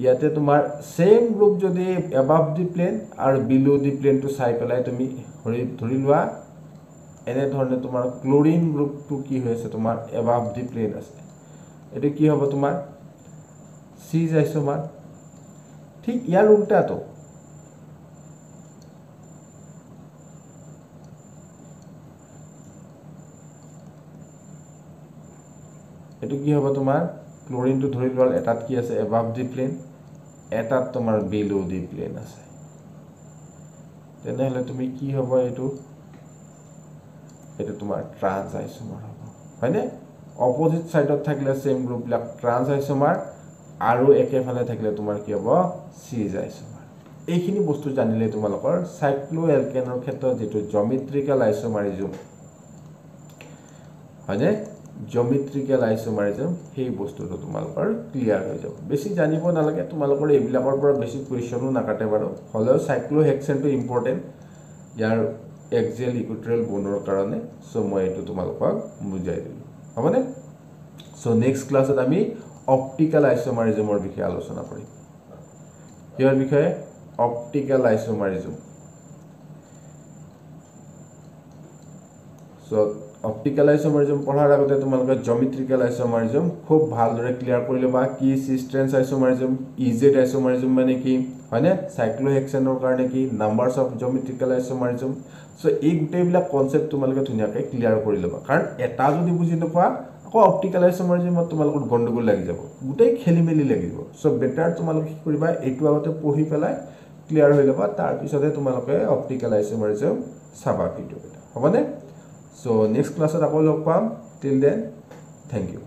ইয়াতে তোমাৰ সেম গ্ৰুপ যদি above the plane আৰু below the plane to চাই পেলাই তুমি ধৰি লোৱা এনে ধৰণে তোমাৰ ক্লোৰিন গ্ৰুপটো কি হৈছে তোমাৰ above the plane আছে এটো কি হ'ব তোমাৰ cis isomer ঠিক ইয়াৰ উল্টাটো এটো কি হ'ব তোমাৰ ক্লোৰিন টো ধৰি লোৱা এটাত কি আছে above the plane এটাত তোমাৰ below the plane আছে তেনেহলে তুমি কি হ'ব এটো তোমাৰ trans isomer হ'ব হয়নে অপোজিট সাইডত থাকিলে সেম গ্ৰুপ বিলাক trans isomer আৰু একেফালে থাকিলে তোমাৰ কি হ'ব cis isomer এইখিনি বস্তু জানিলে তোমালোকৰ সাইক্লোএলকেনৰ ক্ষেত্ৰত যেটো জিওমেট্ৰিক্যাল আইসোমাৰিজম হয়নে জিওমেট্ৰিক্যাল আইসোমাৰিজম সেই বস্তুটো তোমালোকৰ ক্লিয়াৰ হৈ যাব বেছি জানিব নালাগে তোমালোকৰ এইবিলাকৰ পৰা বেছি কোৱেশ্চনো নাকাটে বাৰু হলেও সাইক্লোহেক্সেনটো ইম্পৰ্টেন্ট ইয়াৰ axial ইকুইটৰিয়েল বনৰ কাৰণে সো মই এটো তোমালোকক বুজাই দিলো হবনে সো নেক্সট ক্লাছত আমি অপটিক্যাল আইসোমাৰিজমৰ বিষয়ে আলোচনা কৰিম ইয়াৰ বিষয়ে অপটিক্যাল আইসোমাৰিজম সো অপটিক্যাল আইসোমাৰিজম পঢ়াৰ আগতে তোমালোকে জিওমেট্ৰিক্যাল আইসোমাৰিজম খুব ভালদৰে ক্লিয়াৰ কৰি লবা কি সিস্টেন্স আইসোমাৰিজম ইজেড আইসোমাৰিজম মানে কি হয়নে সাইক্লোহেক্সেনৰ কাৰণে কি নাম্বাৰস অফ জিওমেট্ৰিক্যাল আইসোমাৰিজম সো এই গুটেইবিলাক কনসেপ্ট তোমালোকে ধুনিয়াকৈ ক্লিয়াৰ কৰি লবা কাৰণ এটা যদি বুজি নপোৱা আকৌ অপটিক্যাল আইসোমাৰিজমত তোমালোকৰ গণ্ডগোল লাগি যাব গুটেই খেলিমেলি লাগিব সো বেটাৰ তোমালোকে কি কৰিবা এইটো আগতে পঢ়ি পেলাই ক্লিয়াৰ হৈ লবা তাৰ পিছতে তোমালোকে অপটিক্যাল আইসোমাৰিজম চাবা ভিডিও এটা হবনে So next class at Apollo Palm. Till then, thank you.